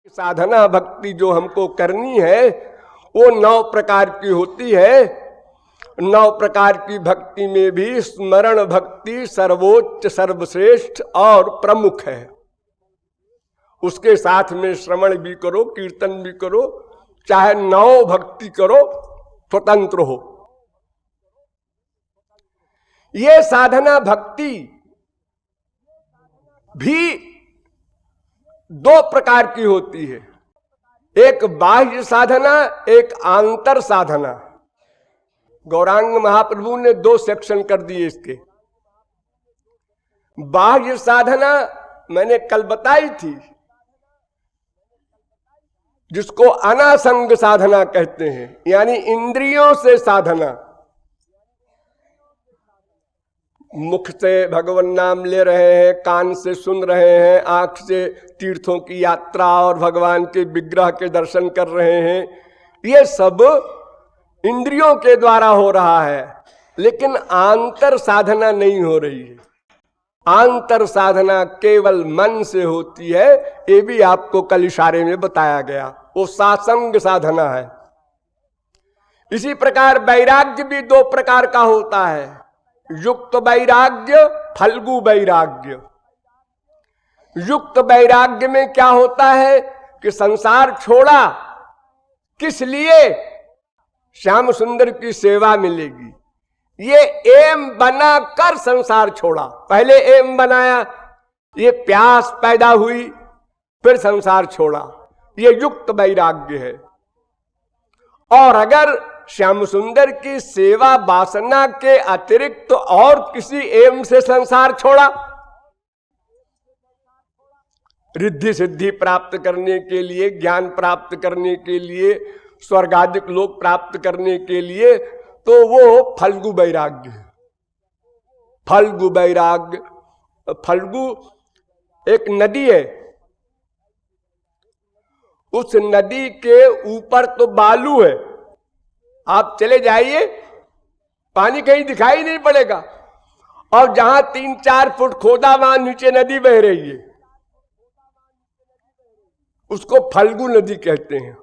साधना भक्ति जो हमको करनी है वो 9 प्रकार की होती है। 9 प्रकार की भक्ति में भी स्मरण भक्ति सर्वोच्च सर्वश्रेष्ठ और प्रमुख है। उसके साथ में श्रवण भी करो, कीर्तन भी करो, चाहे 9 भक्ति करो, स्वतंत्र हो। ये साधना भक्ति भी 2 प्रकार की होती है, एक बाह्य साधना, एक आंतर साधना। गौरांग महाप्रभु ने 2 सेक्शन कर दिए इसके। बाह्य साधना मैंने कल बताई थी, जिसको अनासंग साधना कहते हैं, यानी इंद्रियों से साधना। मुख से भगवान नाम ले रहे हैं, कान से सुन रहे हैं, आंख से तीर्थों की यात्रा और भगवान के विग्रह के दर्शन कर रहे हैं, ये सब इंद्रियों के द्वारा हो रहा है, लेकिन आंतर साधना नहीं हो रही है। आंतर साधना केवल मन से होती है, ये भी आपको कल इशारे में बताया गया, वो सासंग साधना है। इसी प्रकार वैराग्य भी 2 प्रकार का होता है, युक्त वैराग्य, फल्गु वैराग्य। युक्त वैराग्य में क्या होता है कि संसार छोड़ा, किस लिए? श्याम सुंदर की सेवा मिलेगी, ये एम बना कर संसार छोड़ा। पहले एम बनाया, ये प्यास पैदा हुई, फिर संसार छोड़ा, ये युक्त वैराग्य है। और अगर श्याम सुंदर की सेवा वासना के अतिरिक्त तो और किसी एम से संसार छोड़ा, रिद्धि सिद्धि प्राप्त करने के लिए, ज्ञान प्राप्त करने के लिए, स्वर्गादिक लोक प्राप्त करने के लिए, तो वो फल्गु वैराग्य है। फल्गु वैराग्य, फल्गु एक नदी है, उस नदी के ऊपर तो बालू है, आप चले जाइए पानी कहीं दिखाई नहीं पड़ेगा, और जहां 3-4 फुट खोदा वहां नीचे नदी बह रही है, उसको फल्गु नदी कहते हैं।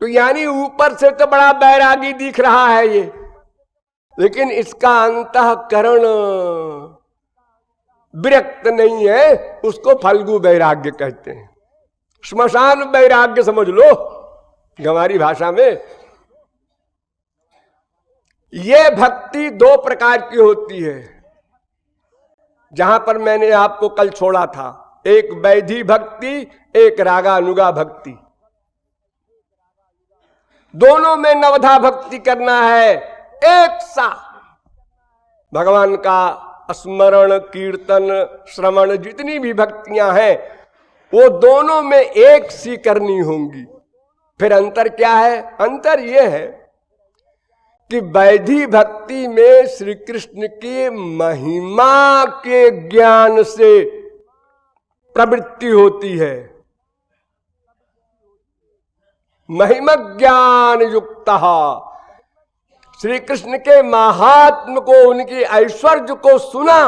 तो यानी ऊपर से तो बड़ा बैरागी दिख रहा है ये, लेकिन इसका अंतःकरण विरक्त नहीं है, उसको फल्गु वैराग्य कहते हैं। श्मशान वैराग्य समझ लो हमारी भाषा में। ये भक्ति 2 प्रकार की होती है, जहां पर मैंने आपको कल छोड़ा था, एक वैधि भक्ति, एक रागानुगा भक्ति। दोनों में नवधा भक्ति करना है एक साथ। भगवान का स्मरण, कीर्तन, श्रवण, जितनी भी भक्तियां हैं वो दोनों में एक सी करनी होंगी। फिर अंतर क्या है? अंतर यह है कि वैधि भक्ति में श्री कृष्ण की महिमा के ज्ञान से प्रवृत्ति होती है। महिमा ज्ञान युक्तः, श्री कृष्ण के महात्म को, उनकी ऐश्वर्य को सुना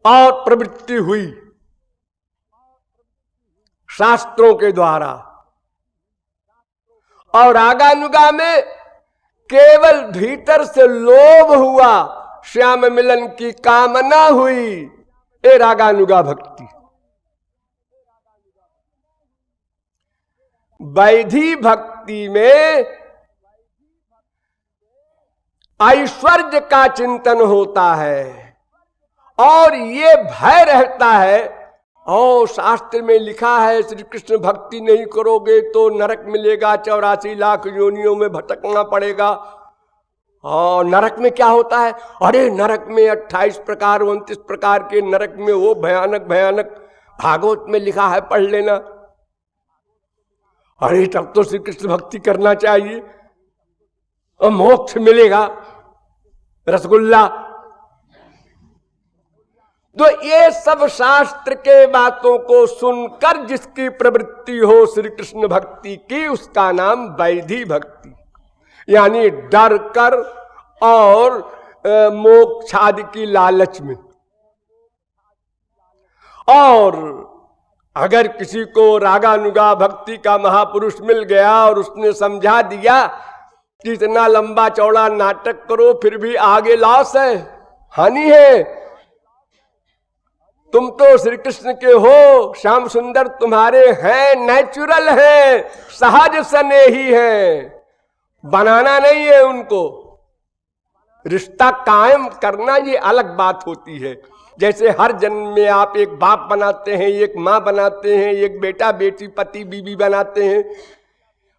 और प्रवृत्ति हुई शास्त्रों के द्वारा। और रागानुगा में केवल भीतर से लोभ हुआ, श्याम मिलन की कामना हुई, ये रागानुगा भक्ति। वैधि भक्ति में ऐश्वर्य का चिंतन होता है और ये भय रहता है, और शास्त्र में लिखा है श्री कृष्ण भक्ति नहीं करोगे तो नरक मिलेगा, 84 लाख योनियों में भटकना पड़ेगा। और नरक में क्या होता है? अरे नरक में 28 प्रकार 29 प्रकार के नरक में, वो भयानक भयानक, भागवत में लिखा है, पढ़ लेना। अरे तब तो श्री कृष्ण भक्ति करना चाहिए और मोक्ष मिलेगा, रसगुल्ला। तो ये सब शास्त्र के बातों को सुनकर जिसकी प्रवृत्ति हो श्री कृष्ण भक्ति की, उसका नाम वैधि भक्ति, यानी डर कर और मोक्ष आदि की लालच में। और अगर किसी को रागानुगा भक्ति का महापुरुष मिल गया और उसने समझा दिया कि इतना लंबा चौड़ा नाटक करो फिर भी आगे लॉस है, हानि है, तुम तो श्री कृष्ण के हो, श्याम सुंदर तुम्हारे हैं, नेचुरल है, सहज स्नेही है, बनाना नहीं है उनको। रिश्ता कायम करना ये अलग बात होती है। जैसे हर जन्म में आप एक बाप बनाते हैं, एक माँ बनाते हैं, एक बेटा बेटी पति बीवी बनाते हैं,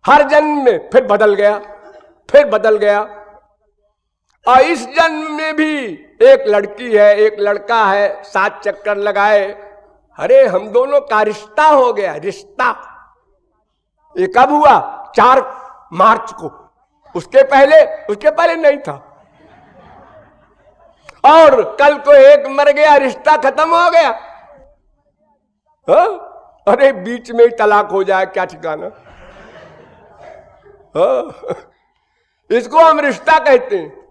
हर जन्म में फिर बदल गया, फिर बदल गया। और इस जन्म में भी एक लड़की है एक लड़का है, 7 चक्कर लगाए, अरे हम दोनों का रिश्ता हो गया। रिश्ता ये कब हुआ? 4 मार्च को। उसके पहले नहीं था। और कल को एक मर गया, रिश्ता खत्म हो गया। अरे बीच में ही तलाक हो जाए, क्या ठिकाना। इसको हम रिश्ता कहते हैं।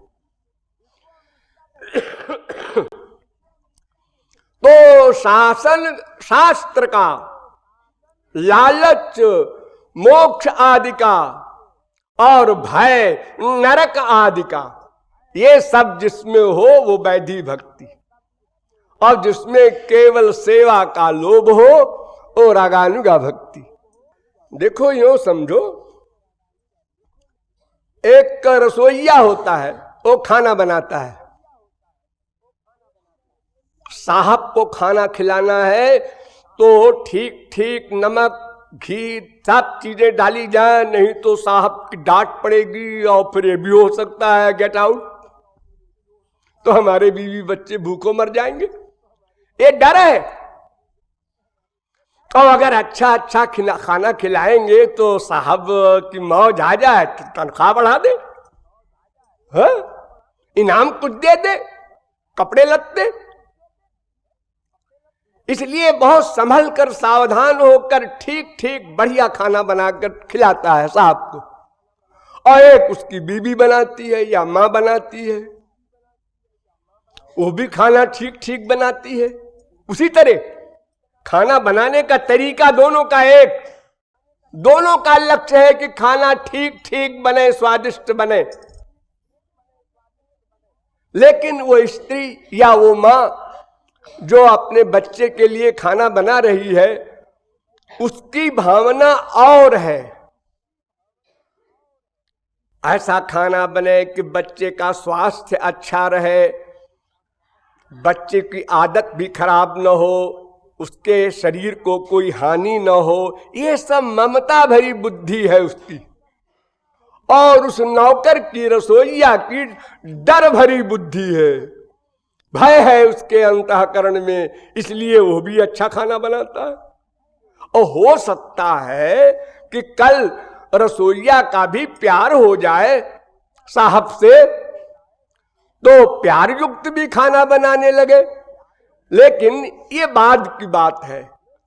तो शास्त्र का लालच मोक्ष आदि का और भय नरक आदि का, ये सब जिसमें हो वो वैधि भक्ति, और जिसमें केवल सेवा का लोभ हो वो रागानुगा भक्ति। देखो यूं समझो, एक रसोइया होता है, वो खाना बनाता है। साहब को खाना खिलाना है तो ठीक ठीक नमक घी सब चीजें डाली जाए, नहीं तो साहब की डांट पड़ेगी और फिर ये भी हो सकता है गेट आउट, तो हमारे बीवी बच्चे भूखों मर जाएंगे, ये डर है। तो अगर अच्छा खाना खिलाएंगे तो साहब की मौज आ जाए तो तनख्वाह बढ़ा दे, इनाम कुछ दे दे, कपड़े लत्ते। इसलिए बहुत संभल कर सावधान होकर ठीक ठीक बढ़िया खाना बनाकर खिलाता है साहब को। और एक उसकी बीवी बनाती है या मां बनाती है, वो भी खाना ठीक ठीक बनाती है। उसी तरह खाना बनाने का तरीका दोनों का एक, दोनों का लक्ष्य है कि खाना ठीक ठीक बने, स्वादिष्ट बने। लेकिन वो स्त्री या वो मां जो अपने बच्चे के लिए खाना बना रही है, उसकी भावना और है, ऐसा खाना बने कि बच्चे का स्वास्थ्य अच्छा रहे, बच्चे की आदत भी खराब न हो, उसके शरीर को कोई हानि न हो। ये सब ममता भरी बुद्धि है उसकी। और उस नौकर की, रसोइया की डर भरी बुद्धि है, भय है उसके अंतःकरण में, इसलिए वो भी अच्छा खाना बनाता है। और हो सकता है कि कल रसोइया का भी प्यार हो जाए साहब से, तो प्यार युक्त भी खाना बनाने लगे, लेकिन ये बाद की बात है।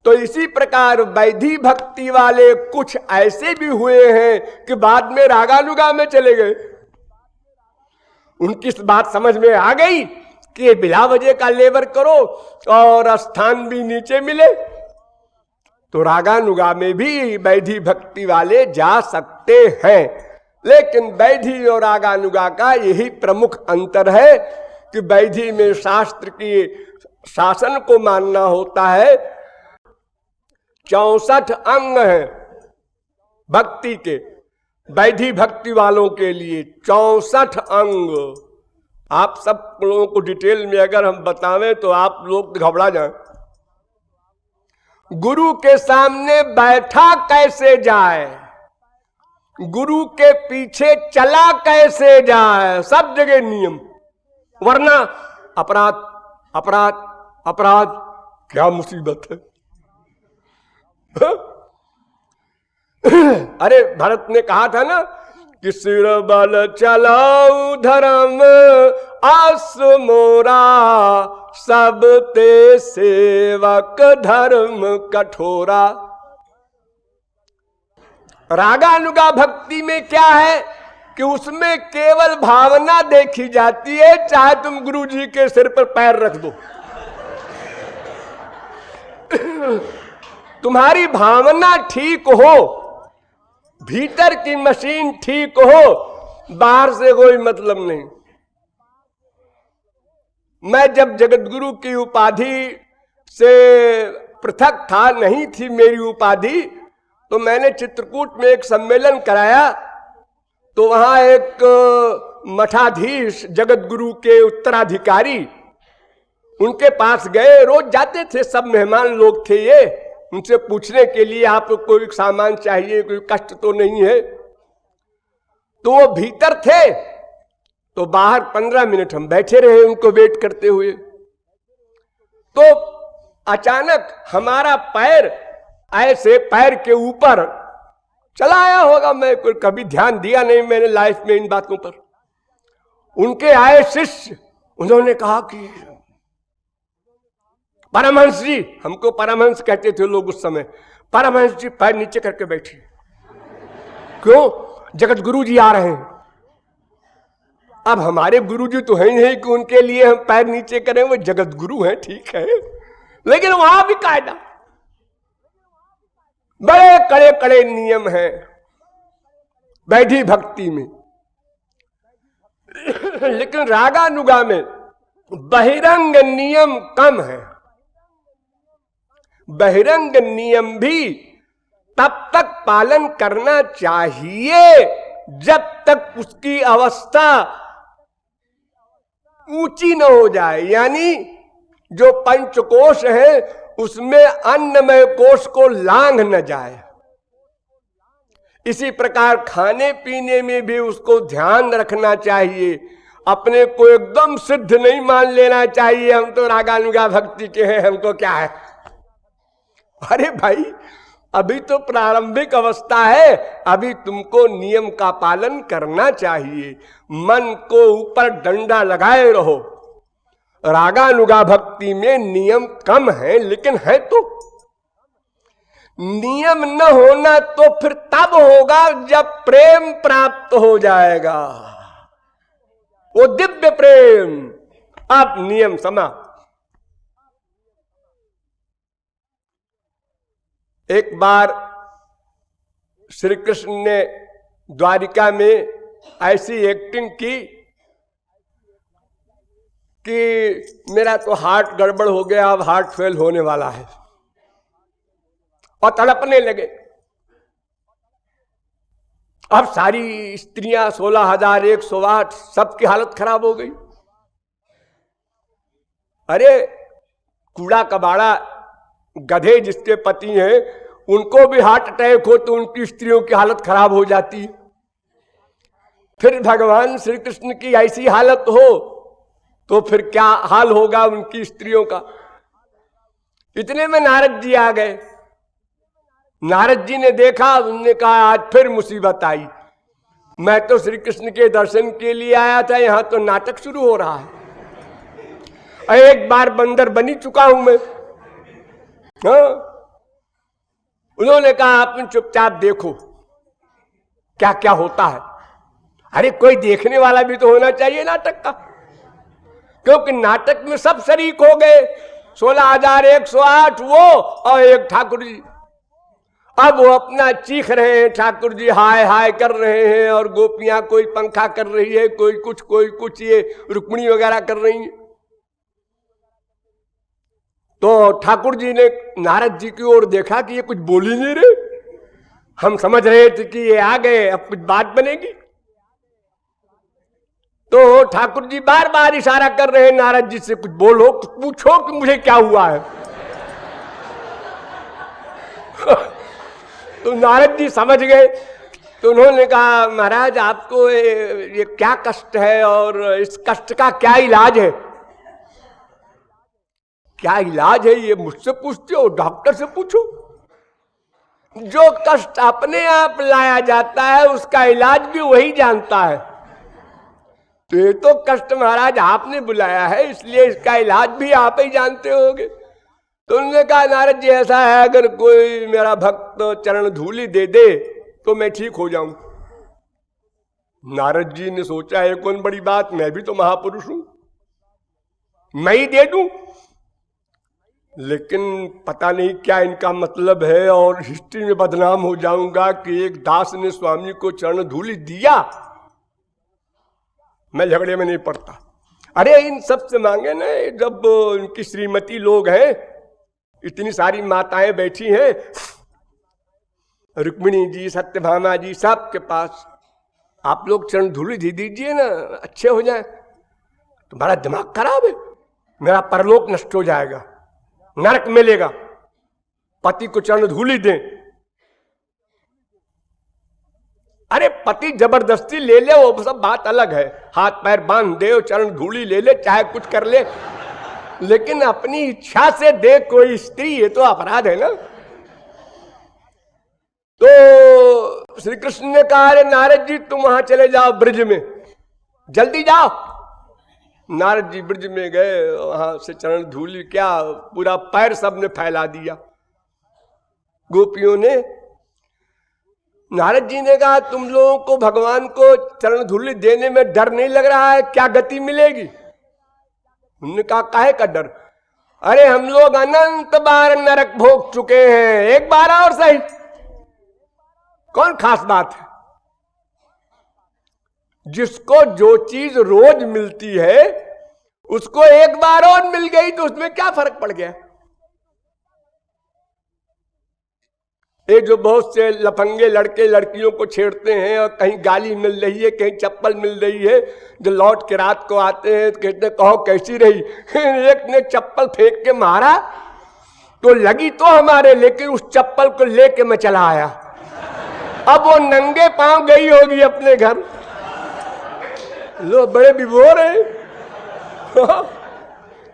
तो इसी प्रकार वैधि भक्ति वाले कुछ ऐसे भी हुए हैं कि बाद में रागानुगा में चले गए। उनकी बात समझ में आ गई कि बिला वजह का लेबर करो और स्थान भी नीचे मिले, तो रागानुगा में भी वैधि भक्ति वाले जा सकते हैं। लेकिन वैधि और रागानुगा का यही प्रमुख अंतर है कि वैधि में शास्त्र की शासन को मानना होता है। 64 अंग हैं भक्ति के, वैधि भक्ति वालों के लिए 64 अंग। आप सब लोगों को डिटेल में अगर हम बतावें तो आप लोग घबरा जाएं। गुरु के सामने बैठा कैसे जाए, गुरु के पीछे चला कैसे जाए, सब जगह नियम, वरना अपराध अपराध अपराध। क्या मुसीबत है। अरे भरत ने कहा था ना कि सिर बल चलाऊ धर्म आस मोरा, सब ते सेवक धर्म कठोरा। रागानुगा भक्ति में क्या है कि उसमें केवल भावना देखी जाती है, चाहे तुम गुरु जी के सिर पर पैर रख दो। तुम्हारी भावना ठीक हो, भीतर की मशीन ठीक हो, बाहर से कोई मतलब नहीं। मैं जब जगतगुरु की उपाधि से पृथक था, नहीं थी मेरी उपाधि, तो मैंने चित्रकूट में एक सम्मेलन कराया। तो वहां एक मठाधीश, जगतगुरु के उत्तराधिकारी, उनके पास गए। रोज जाते थे, सब मेहमान लोग थे ये, उनसे पूछने के लिए आपको कोई सामान चाहिए, कोई कष्ट तो नहीं है। तो वो भीतर थे, तो बाहर 15 मिनट हम बैठे रहे उनको वेट करते हुए। तो अचानक हमारा पैर ऐसे पैर के ऊपर चला आया होगा, मैं कभी ध्यान दिया नहीं मैंने लाइफ में इन बातों पर। उनके आए शिष्य, उन्होंने कहा कि परमहंस जी, हमको परमहंस कहते थे लोग उस समय, परमहंस जी पैर नीचे करके बैठे। क्यों? जगत गुरु जी आ रहे हैं। अब हमारे गुरु जी तो है नहीं कि उनके लिए हम पैर नीचे करें, वो जगत गुरु हैं, ठीक है, लेकिन वहां भी कायदा, बड़े कड़े कड़े नियम हैं वैधि भक्ति में। लेकिन रागानुगा में बहिरंग नियम कम है। बहिरंग नियम भी तब तक पालन करना चाहिए जब तक उसकी अवस्था ऊंची न हो जाए, यानी जो पंचकोश है उसमें अन्नमय कोश को लांघ न जाए। इसी प्रकार खाने पीने में भी उसको ध्यान रखना चाहिए। अपने को एकदम सिद्ध नहीं मान लेना चाहिए, हम तो रागानुगा भक्ति के हैं, हमको क्या है। अरे भाई, अभी तो प्रारंभिक अवस्था है, अभी तुमको नियम का पालन करना चाहिए। मन को ऊपर डंडा लगाए रहो। रागानुगा भक्ति में नियम कम है, लेकिन है तो। नियम न होना तो फिर तब होगा जब प्रेम प्राप्त हो जाएगा, वो दिव्य प्रेम। अब नियम समाप्त। एक बार श्री कृष्ण ने द्वारिका में ऐसी एक्टिंग की कि मेरा तो हार्ट गड़बड़ हो गया, अब हार्ट फेल होने वाला है, और तड़पने लगे। अब सारी स्त्रियां 16,108 सबकी हालत खराब हो गई। अरे कूड़ा कबाड़ा गधे जिसके पति हैं, उनको भी हार्ट अटैक हो तो उनकी स्त्रियों की हालत खराब हो जाती। फिर भगवान श्री कृष्ण की ऐसी हालत हो तो फिर क्या हाल होगा उनकी स्त्रियों का। इतने में नारद जी आ गए। नारद जी ने देखा, उन्होंने कहा आज फिर मुसीबत आई। मैं तो श्री कृष्ण के दर्शन के लिए आया था, यहां तो नाटक शुरू हो रहा है। एक बार बंदर बनी चुका हूं मैं। हाँ? उन्होंने कहा आप चुपचाप देखो क्या क्या होता है। अरे कोई देखने वाला भी तो होना चाहिए नाटक का, क्योंकि नाटक में सब शरीक हो गए। 16,108 वो और एक ठाकुर जी। अब वो अपना चीख रहे हैं, ठाकुर जी हाय हाय कर रहे हैं, और गोपियां कोई पंखा कर रही है, कोई कुछ ये रुक्मिणी वगैरह कर रही है। तो ठाकुर जी ने नारद जी की ओर देखा कि ये कुछ बोल ही नहीं रहे। हम समझ रहे थे कि ये आ गए, अब कुछ बात बनेगी। तो ठाकुर जी बार बार इशारा कर रहे हैं नारद जी से, कुछ बोलो, कुछ पूछो कि मुझे क्या हुआ है। तो नारद जी समझ गए। तो उन्होंने कहा महाराज आपको ये क्या कष्ट है और इस कष्ट का क्या इलाज है। क्या इलाज है ये मुझसे पूछते हो, डॉक्टर से पूछो। जो कष्ट अपने आप लाया जाता है उसका इलाज भी वही जानता है। तो ये तो कष्ट महाराज आपने बुलाया है, इसलिए इसका इलाज भी आप ही जानते होगे। तो उन्होंने कहा नारद जी ऐसा है, अगर कोई मेरा भक्त चरण धूलि दे दे तो मैं ठीक हो जाऊं। नारद जी ने सोचा है कौन बड़ी बात, मैं भी तो महापुरुष हूं, मैं ही दे दूं। लेकिन पता नहीं क्या इनका मतलब है, और हिस्ट्री में बदनाम हो जाऊंगा कि एक दास ने स्वामी को चरण धूलि दिया। मैं झगड़े में नहीं पड़ता। अरे इन सब से मांगे ना, जब उनकी श्रीमती लोग हैं, इतनी सारी माताएं बैठी हैं, रुक्मिणी जी, सत्यभामा जी, सब के पास आप लोग चरण धूलि दे दीजिए ना, अच्छे हो जाए। तुम्हारा दिमाग खराब है, मेरा परलोक नष्ट हो जाएगा, नरक मिलेगा, पति को चरण धूलि दें। अरे पति जबरदस्ती ले ले वो सब बात अलग है, हाथ पैर बांध दे, चरण धूलि ले ले, चाहे कुछ कर ले, लेकिन अपनी इच्छा से दे कोई स्त्री, ये तो अपराध है ना। तो श्री कृष्ण ने कहा, अरे नारद जी तुम वहां चले जाओ ब्रज में, जल्दी जाओ। नारद जी ब्रज में गए, वहां से चरण धूलि क्या पूरा पैर सबने फैला दिया गोपियों ने। नारद जी ने कहा, तुम लोगों को भगवान को चरण धूलि देने में डर नहीं लग रहा है, क्या गति मिलेगी? उन्होंने कहा, काहे का डर? अरे हम लोग अनंत बार नरक भोग चुके हैं, एक बार और सही, कौन खास बात है? जिसको जो चीज रोज मिलती है उसको एक बार और मिल गई तो उसमें क्या फर्क पड़ गया? ये जो बहुत से लफंगे लड़के लड़कियों को छेड़ते हैं, और कहीं गाली मिल रही है, कहीं चप्पल मिल रही है, जो लौट के रात को आते हैं तो कहते कहो कैसी रही? एक ने चप्पल फेंक के मारा तो लगी तो हमारे, लेकिन उस चप्पल को लेके मैं चला आया। अब वो नंगे पांव गई होगी अपने घर। लो बड़े विभोर है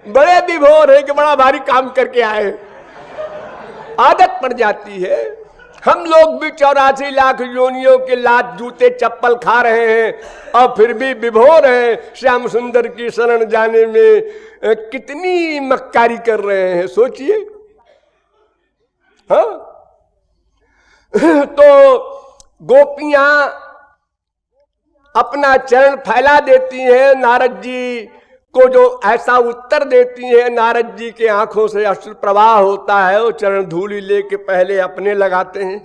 बड़े विभोर है कि बड़ा भारी काम करके आए। आदत पड़ जाती है। हम लोग भी 84 लाख योनियों के लात जूते चप्पल खा रहे हैं और फिर भी विभोर हैं श्याम सुंदर की शरण जाने में। कितनी मक्कारी कर रहे हैं सोचिए। हाँ तो गोपियां अपना चरण फैला देती हैं, नारद जी को जो ऐसा उत्तर देती है, नारद जी के आंखों से अश्रु प्रवाह होता है। वो चरण धूलि लेके पहले अपने लगाते हैं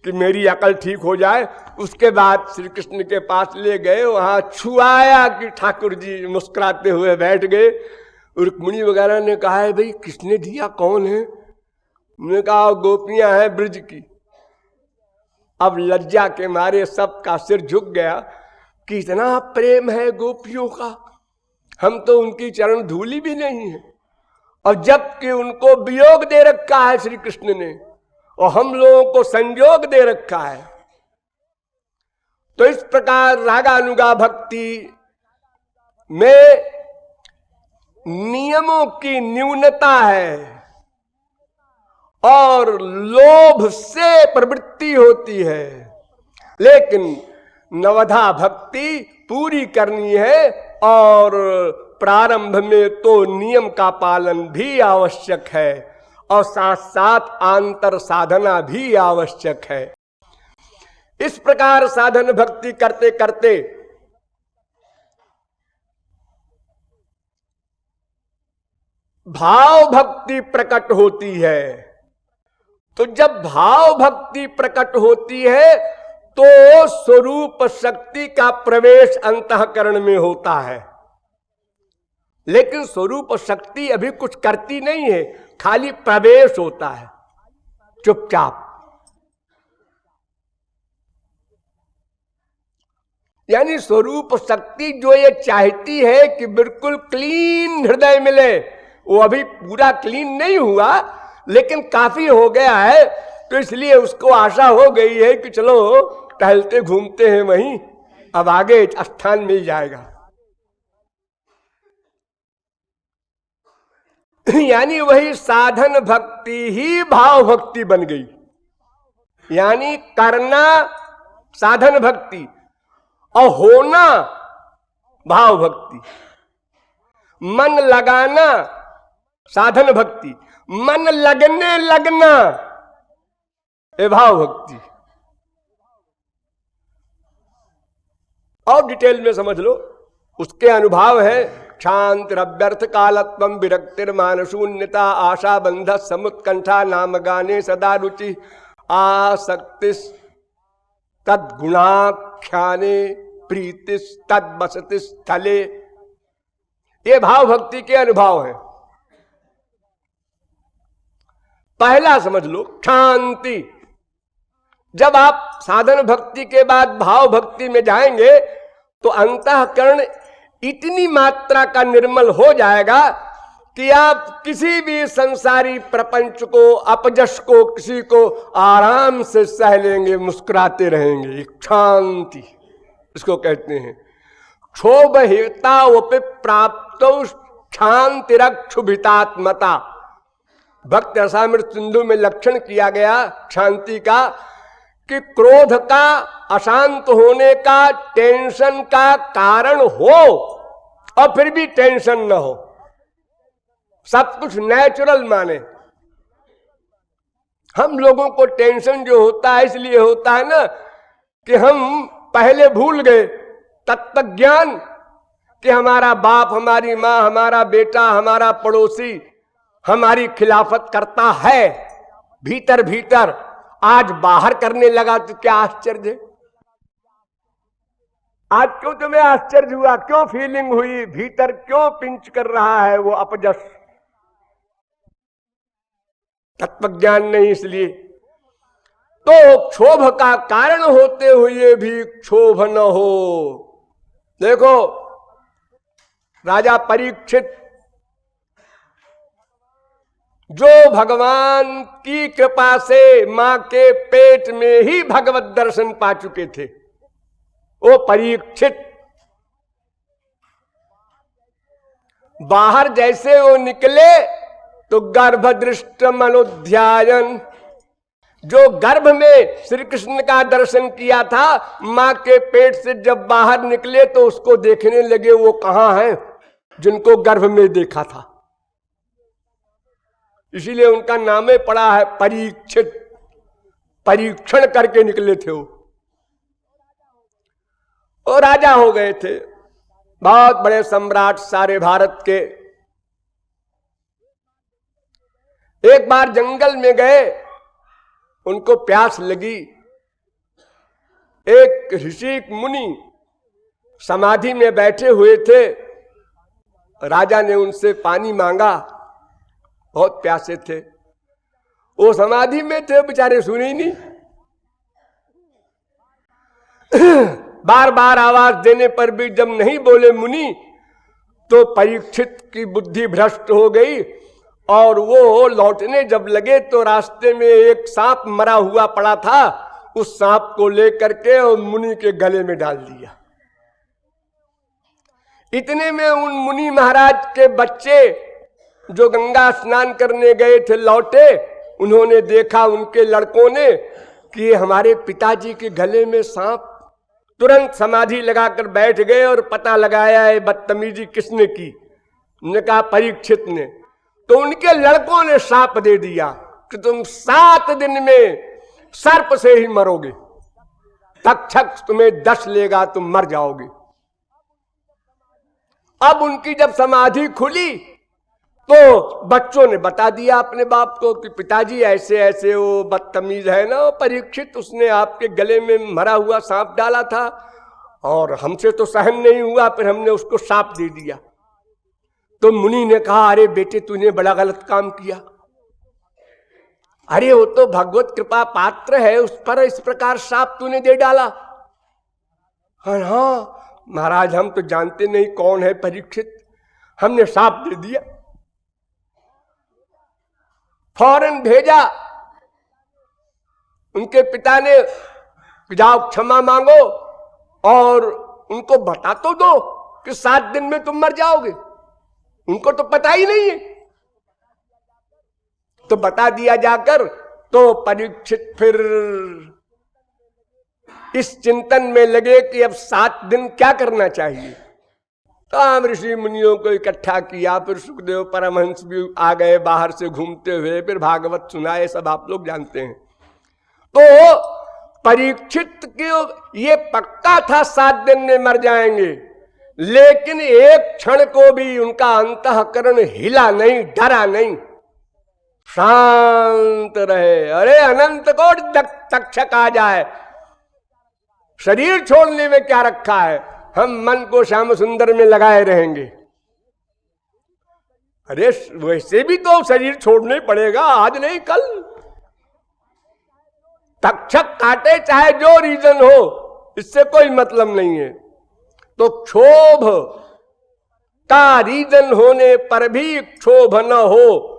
कि मेरी अकल ठीक हो जाए, उसके बाद श्री कृष्ण के पास ले गए, वहां छुआया कि ठाकुर जी मुस्कुराते हुए बैठ गए। रुक्मिणी वगैरह ने कहा है भाई किसने दिया, कौन है? उन्होंने कहा गोपियां हैं ब्रज की। अब लज्जा के मारे सबका सिर झुक गया कि इतना प्रेम है गोपियों का, हम तो उनकी चरण धूलि भी नहीं है, और जबकि उनको वियोग दे रखा है श्री कृष्ण ने और हम लोगों को संयोग दे रखा है। तो इस प्रकार रागानुगा भक्ति में नियमों की न्यूनता है और लोभ से प्रवृत्ति होती है, लेकिन नवधा भक्ति पूरी करनी है और प्रारंभ में तो नियम का पालन भी आवश्यक है और साथ साथ आंतर साधना भी आवश्यक है। इस प्रकार साधन भक्ति करते करते भाव भक्ति प्रकट होती है। तो जब भाव भक्ति प्रकट होती है तो स्वरूप शक्ति का प्रवेश अंतःकरण में होता है, लेकिन स्वरूप शक्ति अभी कुछ करती नहीं है, खाली प्रवेश होता है चुपचाप। यानी स्वरूप शक्ति जो ये चाहती है कि बिल्कुल क्लीन हृदय मिले, वो अभी पूरा क्लीन नहीं हुआ लेकिन काफी हो गया है, तो इसलिए उसको आशा हो गई है कि चलो टहलते घूमते हैं वहीं, अब आगे स्थान मिल जाएगा। यानी वही साधन भक्ति ही भाव भक्ति बन गई। यानी करना साधन भक्ति और होना भाव भक्ति, मन लगाना साधन भक्ति, मन लगने लगना ये भाव भक्ति। और डिटेल में समझ लो, उसके अनुभाव है क्षांतिरव्यर्थ कालत्वम विरक्तिर्मानशून्यता आशा बंध समुत्कंठा नाम गाने सदा रुचि आसक्तिस तद्गुणाख्याने प्रीतिस तद्वसति स्थले। ये भाव भक्ति के अनुभव हैं। पहला समझ लो शांति। जब आप साधन भक्ति के बाद भाव भक्ति में जाएंगे तो अंतःकरण इतनी मात्रा का निर्मल हो जाएगा कि आप किसी भी संसारी प्रपंच को, अपजश को, किसी को आराम से सह लेंगे, मुस्कुराते रहेंगे। शांति इसको कहते हैं। क्षोभ हितावपि प्राप्तो शांतिरक्षुभितात्मता। भक्त रसामृत सिंधु में लक्षण किया गया शांति का कि क्रोध का, अशांत होने का, टेंशन का कारण हो और फिर भी टेंशन न हो, सब कुछ नेचुरल माने। हम लोगों को टेंशन जो होता है इसलिए होता है ना कि हम पहले भूल गए तत्व ज्ञान कि हमारा बाप, हमारी माँ, हमारा बेटा, हमारा पड़ोसी हमारी खिलाफत करता है भीतर भीतर। आज बाहर करने लगा तो क्या आश्चर्य है? आज क्यों तुम्हें आश्चर्य हुआ? क्यों फीलिंग हुई? भीतर क्यों पिंच कर रहा है वो अपजस? तत्वज्ञान नहीं, इसलिए तो क्षोभ का कारण होते हुए भी क्षोभ न हो। देखो राजा परीक्षित जो भगवान की कृपा से मां के पेट में ही भगवत दर्शन पा चुके थे, वो परीक्षित बाहर जैसे वो निकले तो गर्भदृष्ट मनोध्यायन, जो गर्भ में श्री कृष्ण का दर्शन किया था, मां के पेट से जब बाहर निकले तो उसको देखने लगे वो कहां है जिनको गर्भ में देखा था। इसीलिए उनका नाम ही पड़ा है परीक्षित। परीक्षण करके निकले थे वो राजा हो गए थे, बहुत बड़े सम्राट सारे भारत के। एक बार जंगल में गए, उनको प्यास लगी। एक ऋषि मुनि समाधि में बैठे हुए थे, राजा ने उनसे पानी मांगा, बहुत प्यासे थे। वो समाधि में थे, बेचारे सुने ही नहीं। बार बार आवाज देने पर भी जब नहीं बोले मुनि, तो परीक्षित की बुद्धि भ्रष्ट हो गई और वो लौटने जब लगे तो रास्ते में एक सांप मरा हुआ पड़ा था। उस सांप को लेकर के और मुनि के गले में डाल दिया। इतने में उन मुनि महाराज के बच्चे जो गंगा स्नान करने गए थे लौटे, उन्होंने देखा उनके लड़कों ने कि हमारे पिताजी के गले में सांप। तुरंत समाधि लगाकर बैठ गए और पता लगाया है बदतमीजी किसने की। उन्होंने कहा परीक्षित ने। तो उनके लड़कों ने शाप दे दिया कि तुम 7 दिन में सर्प से ही मरोगे, तक्षक तुम्हें 10 लेगा, तुम मर जाओगे। अब उनकी जब समाधि खुली तो बच्चों ने बता दिया अपने बाप को कि पिताजी ऐसे ऐसे वो बदतमीज है ना परीक्षित, उसने आपके गले में मरा हुआ सांप डाला था और हमसे तो सहन नहीं हुआ, फिर हमने उसको सांप दे दिया। तो मुनि ने कहा अरे बेटे तूने बड़ा गलत काम किया। अरे वो तो भगवत कृपा पात्र है, उस पर इस प्रकार सांप तूने दे डाला। हाँ महाराज हम तो जानते नहीं कौन है परीक्षित, हमने सांप दे दिया। फौरन भेजा उनके पिता ने, जाओ क्षमा मांगो और उनको बता तो दो कि 7 दिन में तुम मर जाओगे। उनको तो पता ही नहीं है, तो बता दिया जाकर। तो परीक्षित फिर इस चिंतन में लगे कि अब 7 दिन क्या करना चाहिए। तमाम ऋषि मुनियों को इकट्ठा किया, फिर सुखदेव परमहंस भी आ गए बाहर से घूमते हुए, फिर भागवत सुनाए, सब आप लोग जानते हैं। तो परीक्षित के ये पक्का था 7 दिन में मर जाएंगे, लेकिन एक क्षण को भी उनका अंतःकरण हिला नहीं, डरा नहीं, शांत रहे। अरे अनंत कोटि तक्षक आ जाए, शरीर छोड़ने में क्या रखा है, हम मन को श्याम सुंदर में लगाए रहेंगे। अरे वैसे भी तो शरीर छोड़ने पड़ेगा, आज नहीं कल। तक्षक काटे चाहे जो रीजन हो, इससे कोई मतलब नहीं है। तो क्षोभ का रीजन होने पर भी क्षोभ न हो,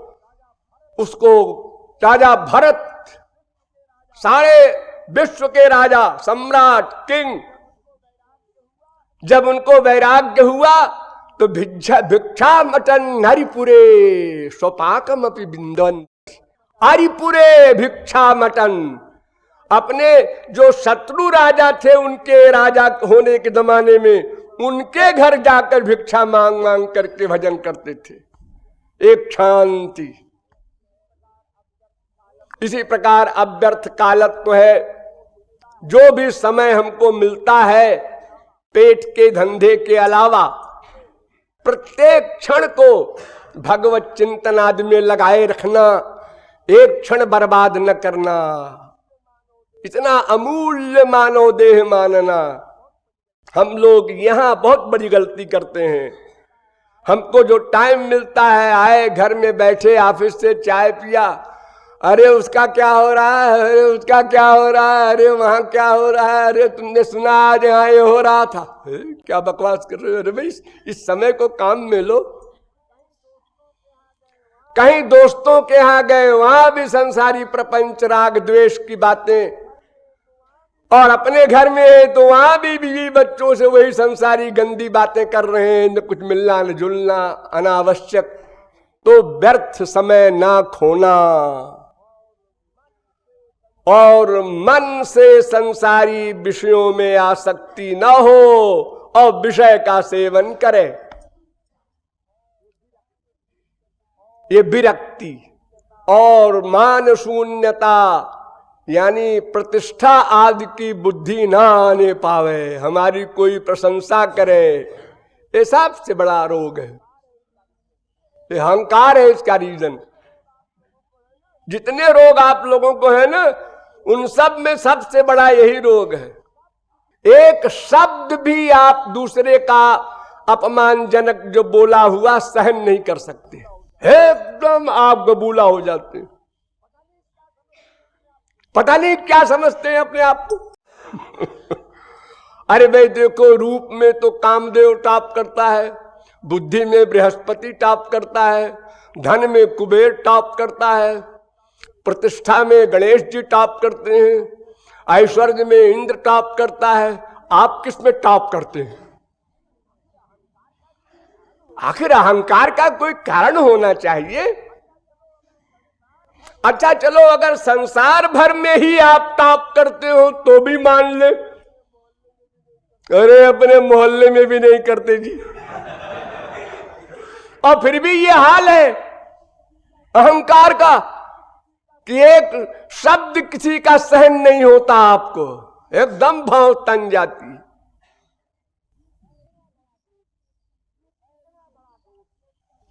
उसको राजा भरत, सारे विश्व के राजा, सम्राट, किंग, जब उनको वैराग्य हुआ तो भिक्षा मटन हरिपुरे स्वपाकम अपि बिंदन। हरिपुरे भिक्षा मटन, अपने जो शत्रु राजा थे उनके राजा होने के जमाने में उनके घर जाकर भिक्षा मांग मांग करके भजन करते थे। एक शांति। इसी प्रकार अव्यर्थ कालत्व है। जो भी समय हमको मिलता है पेट के धंधे के अलावा, प्रत्येक क्षण को भगवत चिंतन आदि में लगाए रखना, एक क्षण बर्बाद न करना। इतना अमूल्य मानव देह मानना। हम लोग यहां बहुत बड़ी गलती करते हैं। हमको जो टाइम मिलता है, आए घर में बैठे, ऑफिस से चाय पिया, अरे उसका क्या हो रहा है, अरे उसका क्या हो रहा है, अरे वहां क्या हो रहा है, अरे तुमने सुना आज यहाँ ये हो रहा था, क्या बकवास कर रहे हो। अरे भाई इस समय को काम में लो। कहीं दोस्तों के यहाँ गए, वहां भी संसारी प्रपंच, राग द्वेष की बातें, और अपने घर में है तो वहां भी बीवी बच्चों से वही संसारी गंदी बातें कर रहे हैं, न कुछ मिलना न जुलना, अनावश्यक। तो व्यर्थ समय ना खोना और मन से संसारी विषयों में आसक्ति न हो और विषय का सेवन करे। ये विरक्ति और मान शून्यता, यानी प्रतिष्ठा आदि की बुद्धि ना आने पावे, हमारी कोई प्रशंसा करे, ये सबसे बड़ा रोग है। ये अहंकार है इसका रीजन। जितने रोग आप लोगों को है ना, उन सब में सबसे बड़ा यही रोग है। एक शब्द भी आप दूसरे का अपमानजनक जो बोला हुआ सहन नहीं कर सकते, एकदम आप गबूला हो जाते हैं। पता नहीं क्या समझते हैं अपने आप को। अरे भाई देखो, रूप में तो कामदेव टॉप करता है, बुद्धि में बृहस्पति टॉप करता है, धन में कुबेर टॉप करता है, प्रतिष्ठा में गणेश जी टॉप करते हैं, ऐश्वर्य में इंद्र टॉप करता है। आप किस में टॉप करते हैं? आखिर अहंकार का कोई कारण होना चाहिए। अच्छा चलो, अगर संसार भर में ही आप टॉप करते हो तो भी मान ले, अरे अपने मोहल्ले में भी नहीं करते जी, और फिर भी ये हाल है अहंकार का कि एक शब्द किसी का सहन नहीं होता, आपको एकदम भाव तन जाती।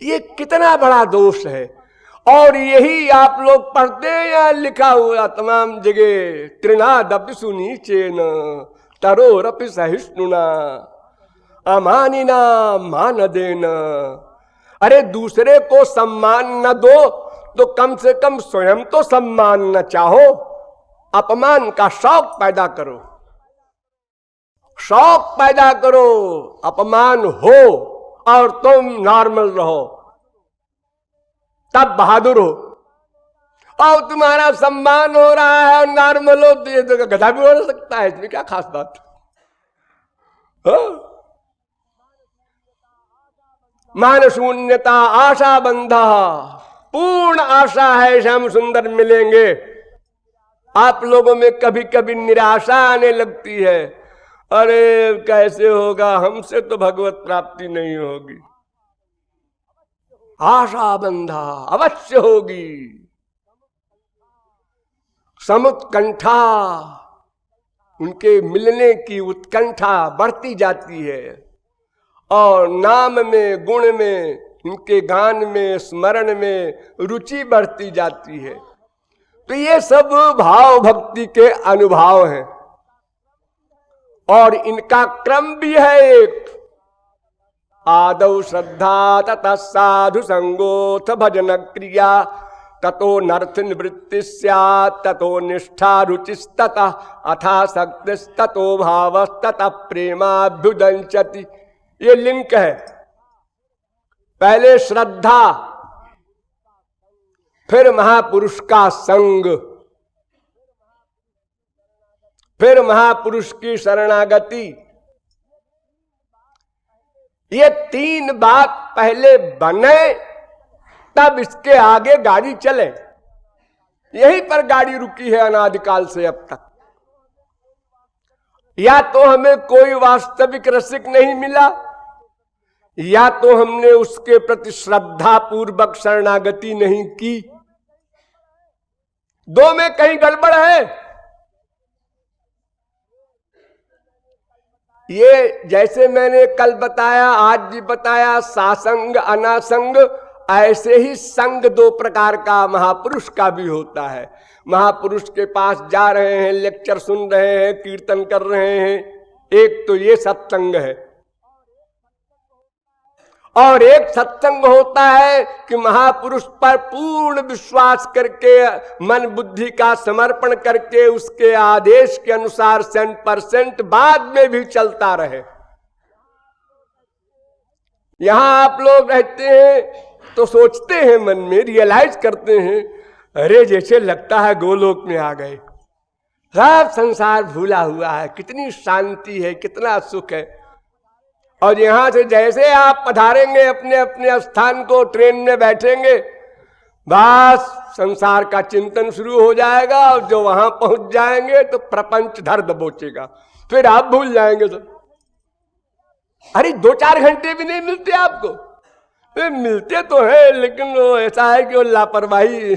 ये कितना बड़ा दोष है। और यही आप लोग पढ़ते हैं, या लिखा हुआ तमाम जगह, तृणादपि सुनीचेन तरोरपि सहिष्णुना अमानिना मान देना। अरे दूसरे को सम्मान न दो तो कम से कम स्वयं तो सम्मान न चाहो। अपमान का शौक पैदा करो, शौक पैदा करो, अपमान हो और तुम नॉर्मल रहो, तब बहादुर हो। और तुम्हारा सम्मान हो रहा है और नॉर्मल हो तो ये तो गधा भी हो सकता है, इसमें क्या खास बात। मान शून्यता आशा बंधा, पूर्ण आशा है श्याम सुंदर मिलेंगे। आप लोगों में कभी कभी निराशा आने लगती है, अरे कैसे होगा, हमसे तो भगवत प्राप्ति नहीं होगी। आशा बंधा अवश्य होगी। समुत्कंठा, उनके मिलने की उत्कंठा बढ़ती जाती है। और नाम में, गुण में, इनके गान में, स्मरण में रुचि बढ़ती जाती है। तो ये सब भाव भक्ति के अनुभव हैं और इनका क्रम भी है एक। आदौ श्रद्धा ततः साधु संगोथ भजन क्रिया ततो नर्थ निवृत्ति स्यात् ततो निष्ठा रुचिस्ततः अथासक्तिस्ततो भावस्ततः प्रेमाभ्युदंचति। ये लिंक है। पहले श्रद्धा, फिर महापुरुष का संग, फिर महापुरुष की शरणागति। ये तीन बात पहले बने तब इसके आगे गाड़ी चले। यहीं पर गाड़ी रुकी है अनादिकाल से अब तक। या तो हमें कोई वास्तविक रसिक नहीं मिला, या तो हमने उसके प्रति श्रद्धा पूर्वक शरणागति नहीं की। दो में कहीं गड़बड़ है। ये जैसे मैंने कल बताया, आज भी बताया, सासंग अनासंग, ऐसे ही संग दो प्रकार का महापुरुष का भी होता है। महापुरुष के पास जा रहे हैं, लेक्चर सुन रहे हैं, कीर्तन कर रहे हैं, एक तो ये सत्संग है। और एक सत्संग होता है कि महापुरुष पर पूर्ण विश्वास करके, मन बुद्धि का समर्पण करके, उसके आदेश के अनुसार 100% बाद में भी चलता रहे। यहां आप लोग रहते हैं तो सोचते हैं, मन में रियलाइज करते हैं, अरे जैसे लगता है गोलोक में आ गए, सब संसार भूला हुआ है, कितनी शांति है, कितना सुख है। और यहां से जैसे आप पधारेंगे अपने अपने स्थान को, ट्रेन में बैठेंगे, बस संसार का चिंतन शुरू हो जाएगा। और जो वहां पहुंच जाएंगे तो प्रपंच धर दबोचेगा, फिर आप भूल जाएंगे सब। अरे 2-4 घंटे भी नहीं मिलते आपको। मिलते तो है, लेकिन वो ऐसा है कि वो लापरवाही,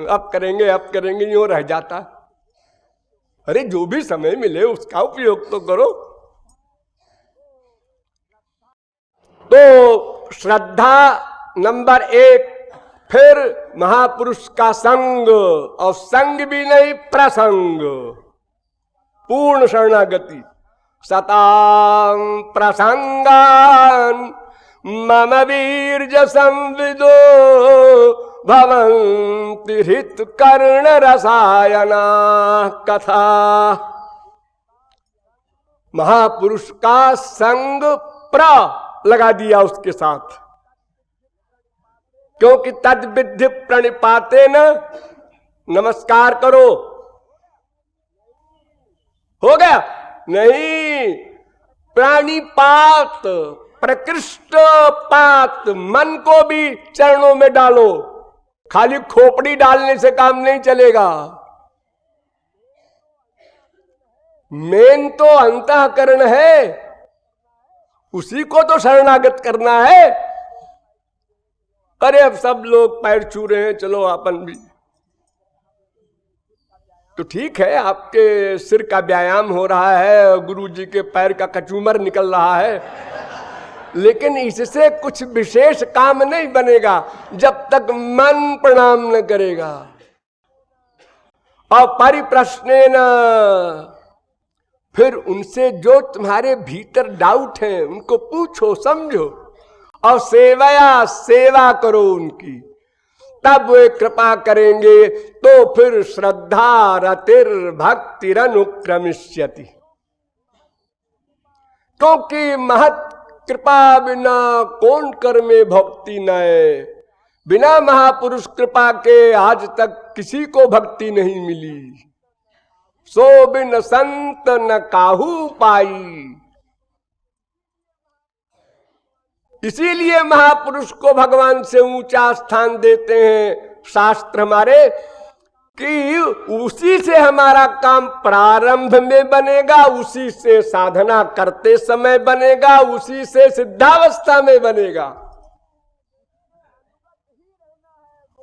अब करेंगे यूं रह जाता। अरे जो भी समय मिले उसका उपयोग तो करो। तो श्रद्धा नंबर 1, फिर महापुरुष का संग, और संग भी नहीं प्रसंग, पूर्ण शरणागति। सतां प्रसंगान मम वीर्ज संविदो भवन्ति हृत कर्ण रसायना कथा। महापुरुष का संग प्र लगा दिया उसके साथ, क्योंकि तद विधि प्रणिपाते न, नमस्कार करो, हो गया नहीं। प्राणिपात, प्रकृष्ट पात, मन को भी चरणों में डालो। खाली खोपड़ी डालने से काम नहीं चलेगा। मेन तो अंतःकरण है, उसी को तो शरणागत करना है। अरे अब सब लोग पैर छू रहे हैं, चलो अपन भी, तो ठीक है, आपके सिर का व्यायाम हो रहा है, गुरु जी के पैर का कचूमर निकल रहा है, लेकिन इससे कुछ विशेष काम नहीं बनेगा जब तक मन प्रणाम न करेगा। और परिप्रश्नेन, फिर उनसे जो तुम्हारे भीतर डाउट है उनको पूछो, समझो, और सेवया, सेवा करो उनकी, तब वे कृपा करेंगे। तो फिर श्रद्धा रतिर भक्तिरनुक्रमिष्यति। क्योंकि महत कृपा बिना कौन कर में भक्ति नए। बिना महापुरुष कृपा के आज तक किसी को भक्ति नहीं मिली। सो बिन संत न काहू पाई। इसीलिए महापुरुष को भगवान से ऊंचा स्थान देते हैं शास्त्र हमारे, कि उसी से हमारा काम प्रारंभ में बनेगा, उसी से साधना करते समय बनेगा, उसी से सिद्धावस्था में बनेगा।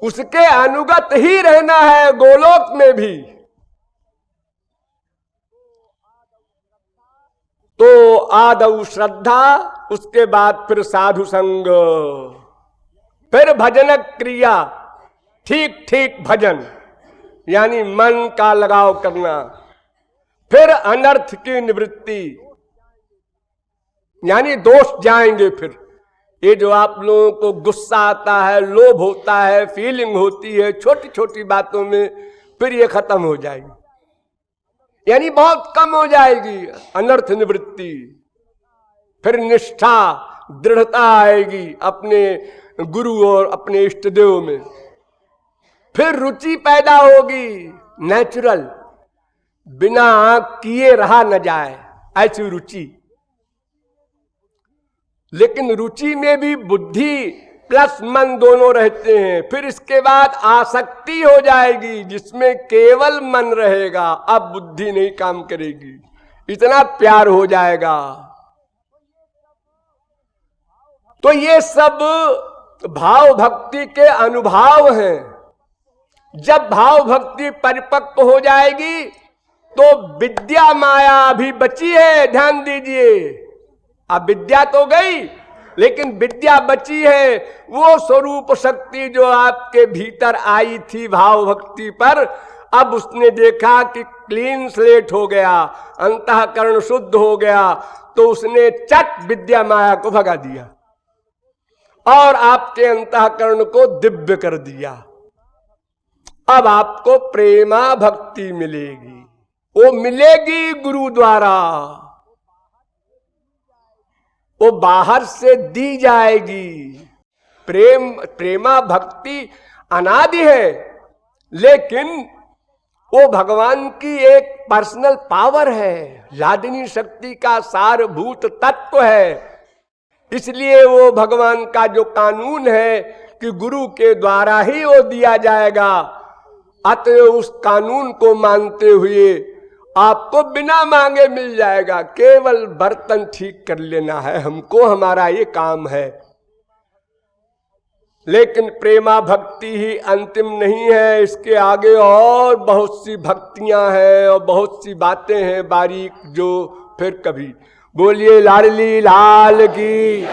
उसके अनुगत ही रहना है गोलोक में भी। तो आदौ श्रद्धा, उसके बाद फिर साधु संग, फिर भजन क्रिया, ठीक ठीक भजन यानी मन का लगाव करना, फिर अनर्थ की निवृत्ति यानी दोष जाएंगे। फिर ये जो आप लोगों को गुस्सा आता है, लोभ होता है, फीलिंग होती है छोटी छोटी बातों में, फिर ये खत्म हो जाएगी, यानी बहुत कम हो जाएगी अनर्थ निवृत्ति। फिर निष्ठा, दृढ़ता आएगी अपने गुरु और अपने इष्ट देव में। फिर रुचि पैदा होगी, नेचुरल, बिना किए रहा न जाए ऐसी रुचि। लेकिन रुचि में भी बुद्धि प्लस मन दोनों रहते हैं। फिर इसके बाद आसक्ति हो जाएगी जिसमें केवल मन रहेगा, अब बुद्धि नहीं काम करेगी, इतना प्यार हो जाएगा। तो ये सब भाव भक्ति के अनुभाव हैं। जब भाव भक्ति परिपक्व हो जाएगी तो विद्या माया अभी बची है, ध्यान दीजिए। अब विद्या तो गई लेकिन विद्या बची है, वो स्वरूप शक्ति जो आपके भीतर आई थी भाव भक्ति पर। अब उसने देखा कि क्लीन स्लेट हो गया, अंतःकरण शुद्ध हो गया, तो उसने चट विद्या माया को भगा दिया और आपके अंतःकरण को दिव्य कर दिया। अब आपको प्रेमा भक्ति मिलेगी, वो मिलेगी गुरु द्वारा, वो बाहर से दी जाएगी। प्रेमा भक्ति अनादि है, लेकिन वो भगवान की एक पर्सनल पावर है, लादिनी शक्ति का सारभूत तत्व है। इसलिए वो भगवान का जो कानून है कि गुरु के द्वारा ही वो दिया जाएगा, अतः उस कानून को मानते हुए आपको बिना मांगे मिल जाएगा। केवल बर्तन ठीक कर लेना है हमको, हमारा ये काम है। लेकिन प्रेमा भक्ति ही अंतिम नहीं है, इसके आगे और बहुत सी भक्तियां हैं और बहुत सी बातें हैं बारीक, जो फिर कभी। बोलिए लाडली लाल की।